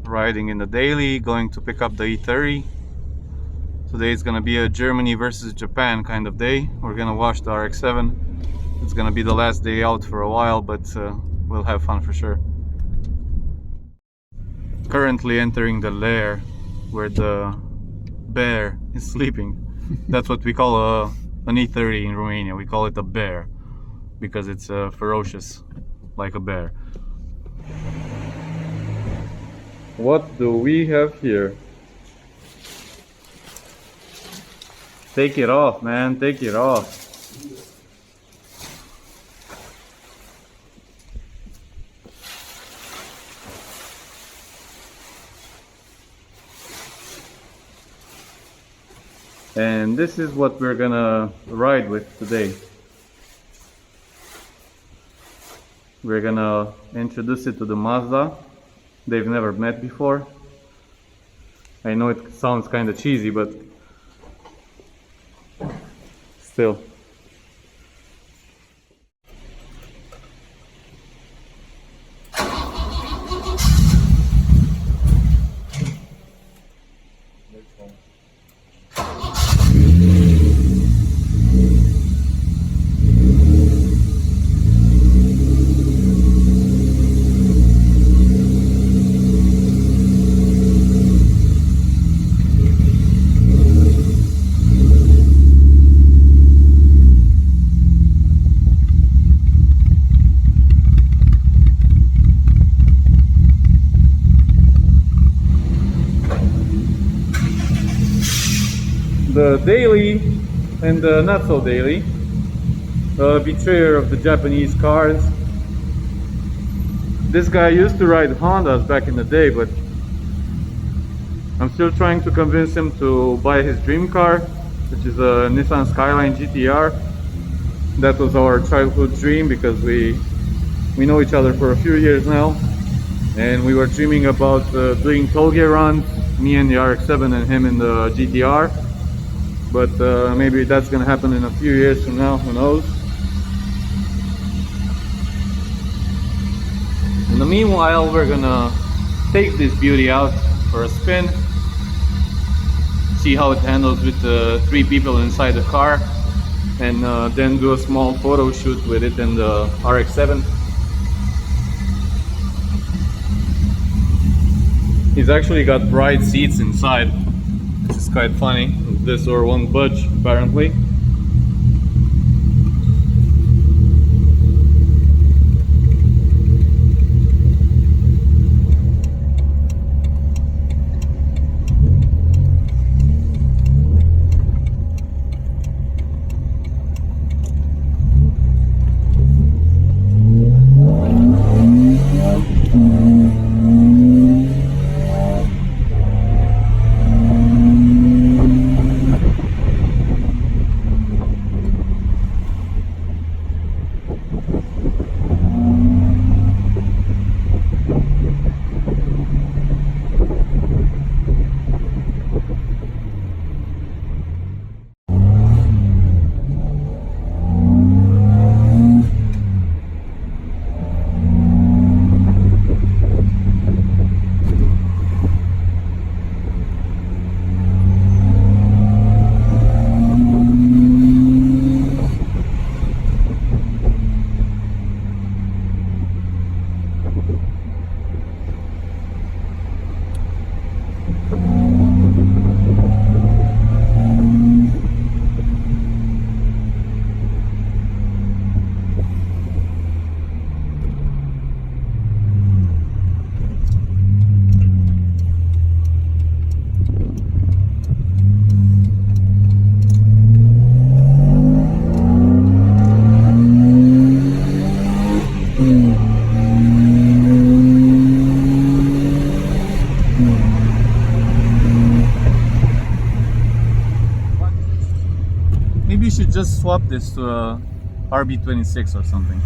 riding in the daily, going to pick up the E30. Today is gonna be a Germany versus Japan kind of day. We're gonna wash the RX-7. It's gonna be the last day out for a while, but we'll have fun for sure. Currently entering the lair where the bear is sleeping. That's what we call an E30 in Romania. We call it a bear because it's ferocious like a bear. What do we have here? Take it off, man, take it off. And this is what we're gonna ride with today. We're gonna introduce it to the Mazda. They've never met before. I know it sounds kind of cheesy, but still. The daily and the not so daily, betrayer of the Japanese cars. This guy used to ride Hondas back in the day, but I'm still trying to convince him to buy his dream car, which is a Nissan Skyline GTR. That was our childhood dream because we know each other for a few years now, and we were dreaming about doing tollgate runs, me and the RX-7 and him in the GTR. But maybe that's gonna happen in a few years from now, who knows. In the meanwhile, we're gonna take this beauty out for a spin, see how it handles with the 3 people inside the car, and then do a small photo shoot with it in the RX-7. He's actually got bright seats inside, which is quite funny. This or won't budge, apparently. Maybe you should just swap this to a RB26 or something.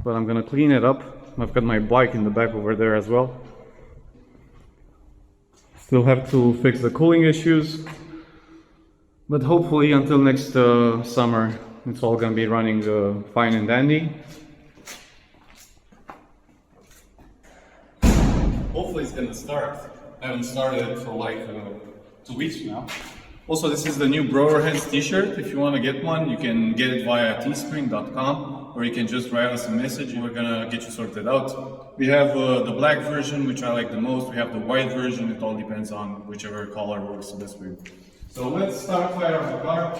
But I'm gonna clean it up. I've got my bike in the back over there as well. Still have to fix the cooling issues, but hopefully until next summer it's all gonna be running fine and dandy. Hopefully it's gonna start. I haven't started it for like 2 weeks now. Also, this is the new Brotorheads T-shirt. If you want to get one, you can get it via teespring.com, or you can just write us a message and we're gonna get you sorted out. We have the black version, which I like the most. We have the white version. It all depends on whichever color works the best for you. So let's start fire on the car.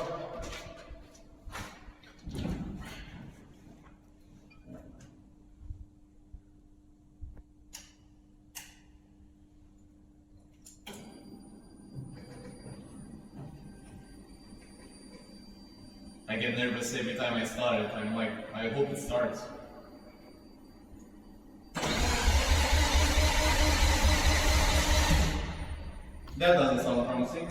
I get nervous every time I start it. I'm like, I hope it starts. That doesn't sound promising.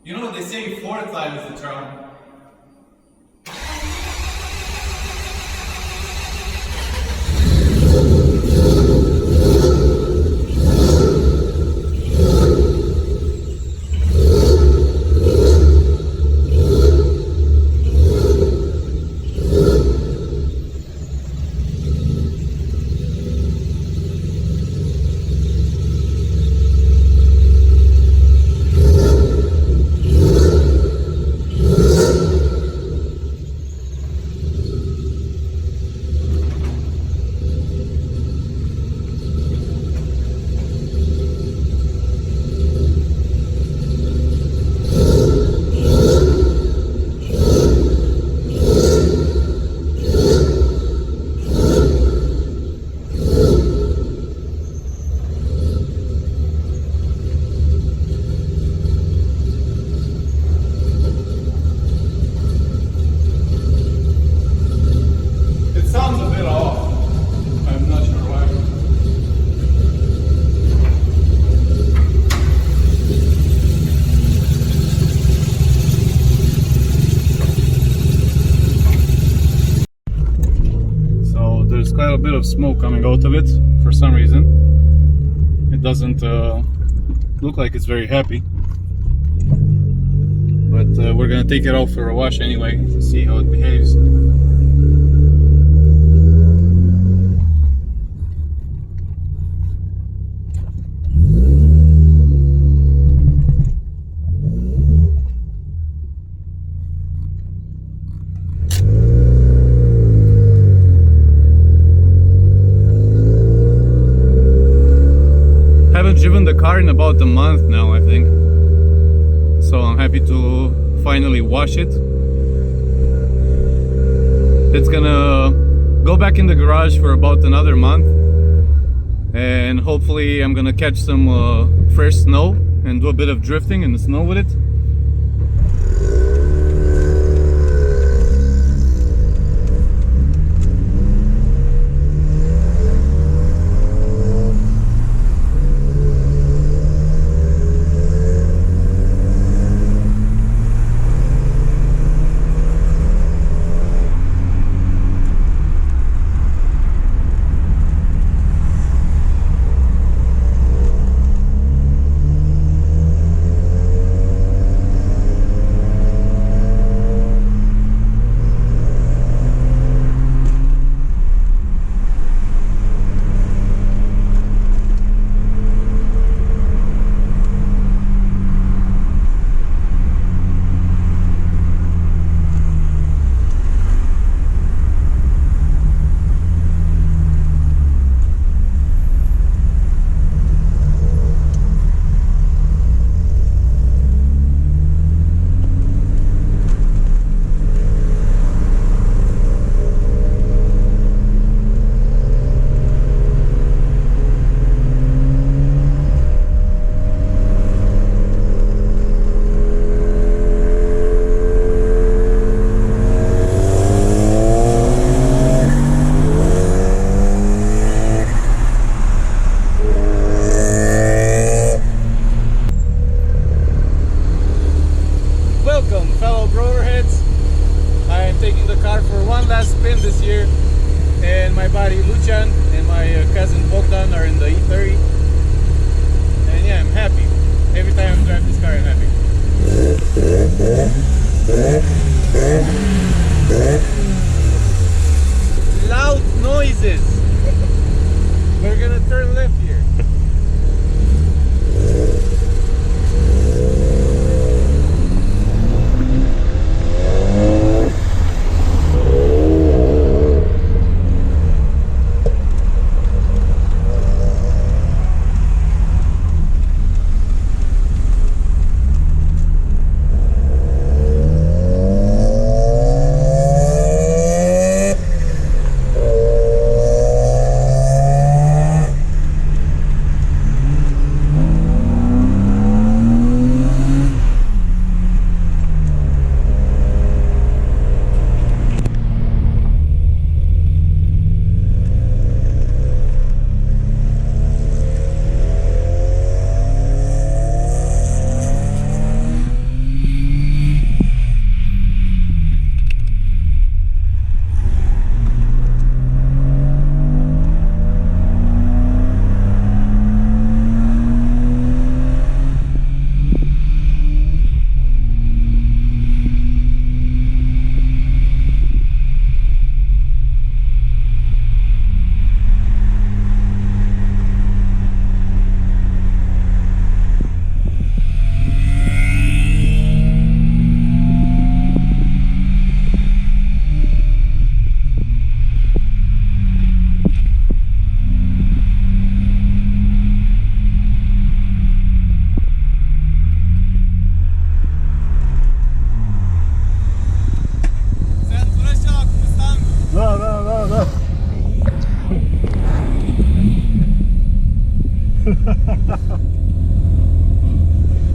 You know, they say 4 times the charm. Quite a bit of smoke coming out of it for some reason. It doesn't look like it's very happy, but we're gonna take it out for a wash anyway to see how it behaves. Driven the car in about a month now, I think, so I'm happy to finally wash it. It's gonna go back in the garage for about another month, and hopefully I'm gonna catch some fresh snow and do a bit of drifting in the snow with it. spin this year, and my buddy Luchan and my cousin Bogdan are in the E30. And yeah, I'm happy. Every time I drive this car, I'm happy. Loud noises. We're gonna turn left here.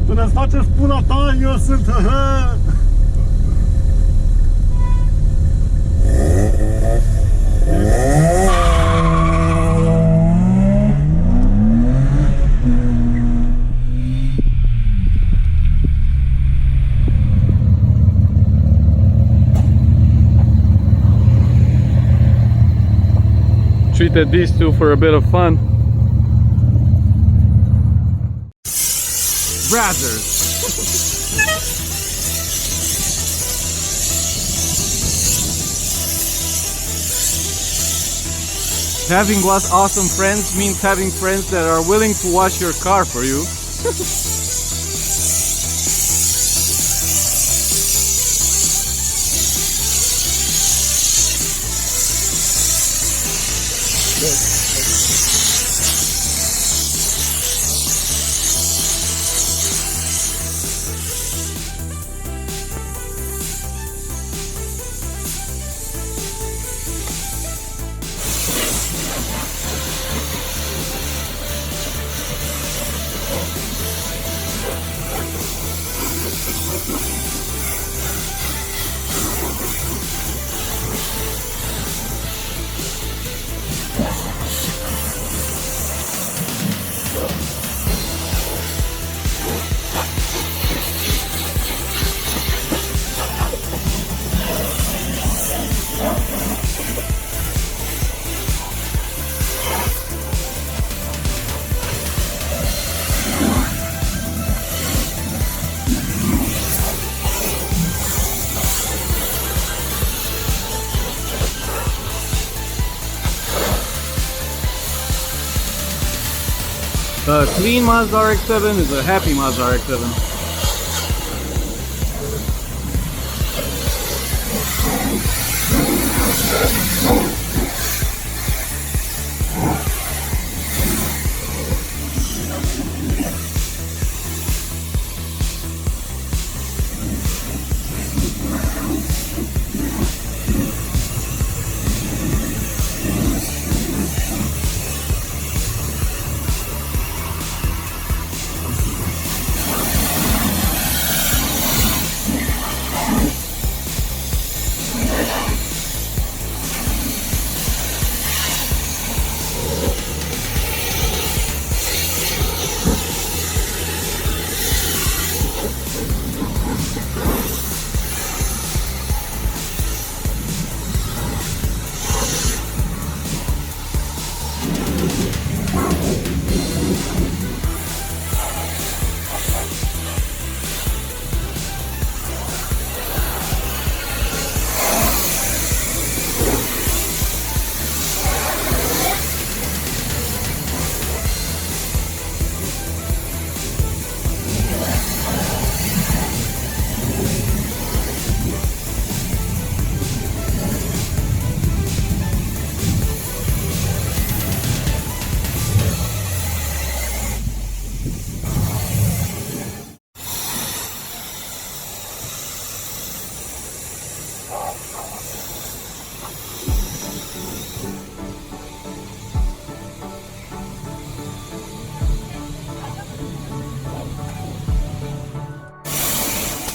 Tu ne-ți face spuna ta, eu sunt... Treated these two for a bit of fun. Brazzers. Having awesome friends means having friends that are willing to wash your car for you. A clean Mazda RX-7 is a happy Mazda RX-7.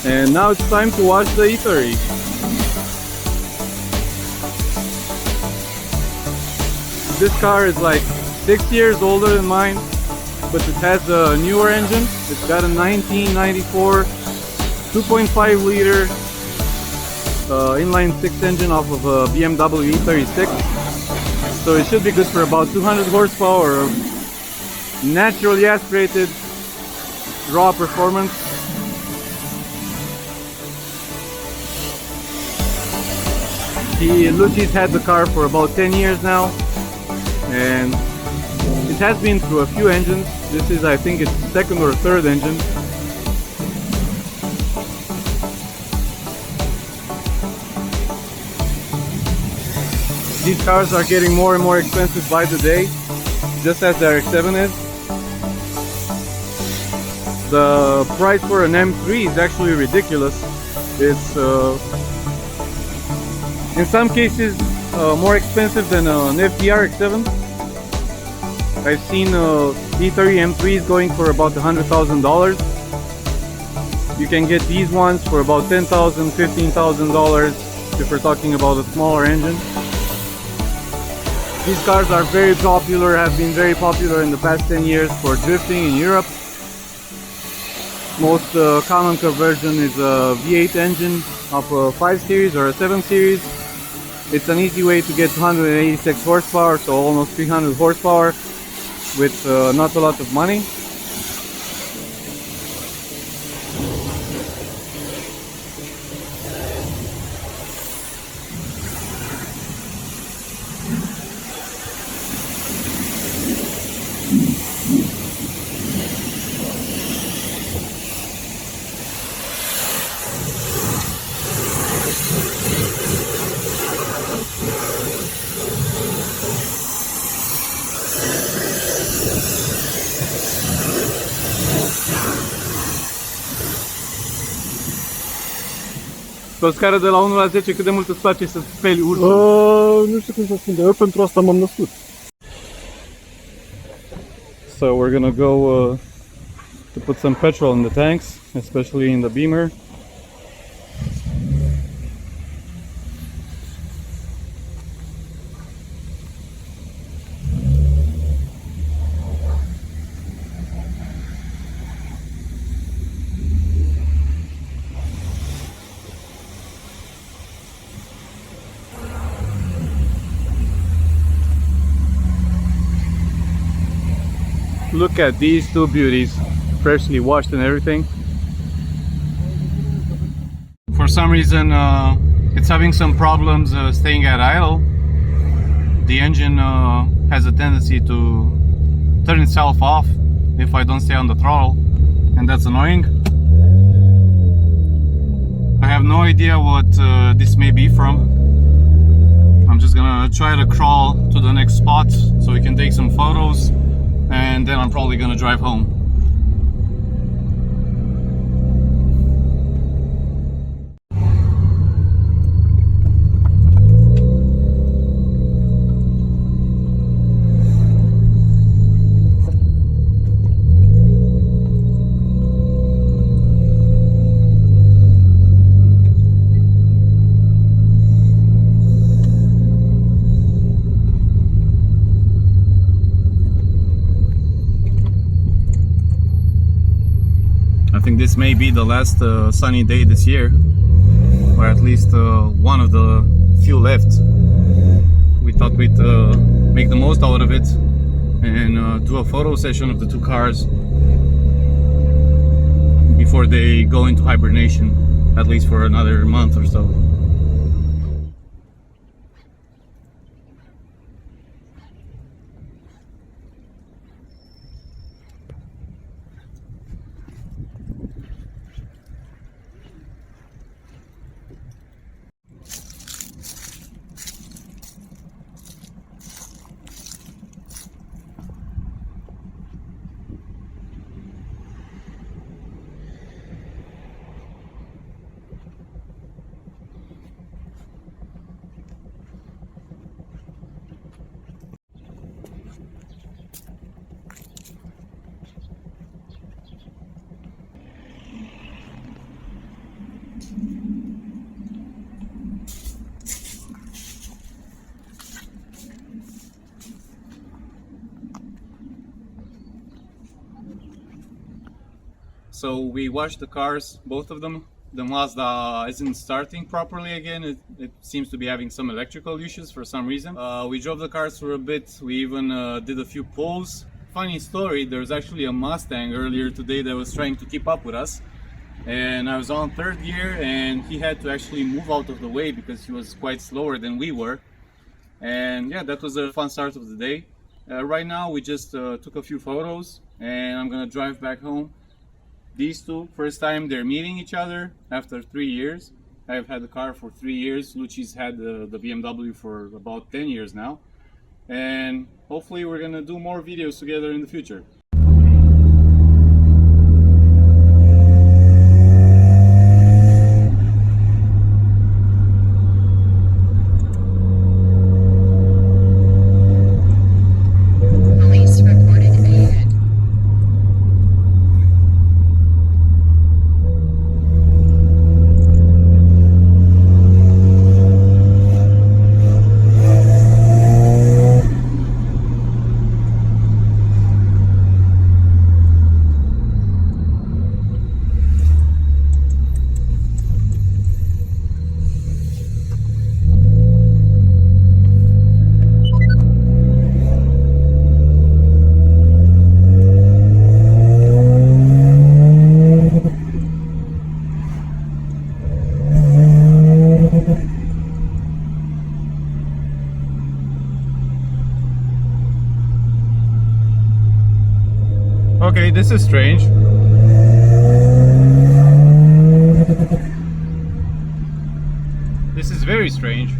And now it's time to wash the E30. This car is like 6 years older than mine, but it has a newer engine. It's got a 1994 2.5 liter inline 6 engine off of a BMW E36. So it should be good for about 200 horsepower of naturally aspirated raw performance. Luci's had the car for about 10 years now, and it has been through a few engines. This is, I think, its second or third engine. These cars are getting more and more expensive by the day, just as the RX-7 is. The price for an M3 is actually ridiculous. It's in some cases more expensive than an FD RX-7. I've seen E30 M3s going for about $100,000. You can get these ones for about $10,000, $15,000 if we're talking about a smaller engine. These cars are very popular, have been very popular in the past 10 years for drifting in Europe. Most common conversion is a V8 engine of a 5 series or a 7 series. It's an easy way to get 286 horsepower, so almost 300 horsepower with not a lot of money. Pe o scară de la 1 la 10, cât de mult îți place să speli ursul? Nu știu cum să spun, dar eu pentru asta m-am născut. So we're gonna go to put some petrol in the tanks, especially in the Beamer. Look at these two beauties, freshly washed and everything. For some reason it's having some problems staying at idle. The engine has a tendency to turn itself off if I don't stay on the throttle, and that's annoying. I have no idea what this may be from. I'm just gonna try to crawl to the next spot so we can take some photos, and then I'm probably gonna drive home. I think this may be the last sunny day this year, or at least one of the few left. We thought we'd make the most out of it and do a photo session of the two cars before they go into hibernation, at least for another month or so. So we washed the cars, both of them. The Mazda isn't starting properly again. It seems to be having some electrical issues for some reason. We drove the cars for a bit. We even did a few pulls. Funny story, there's actually a Mustang earlier today that was trying to keep up with us. And I was on third gear and he had to actually move out of the way because he was quite slower than we were. And yeah, that was a fun start of the day. Right now we just took a few photos and I'm gonna drive back home. These two, first time they're meeting each other after 3 years. I've had the car for 3 years. Luci's had the BMW for about 10 years now. And hopefully we're gonna do more videos together in the future. Police reported ahead. Okay, this is strange. This is very strange.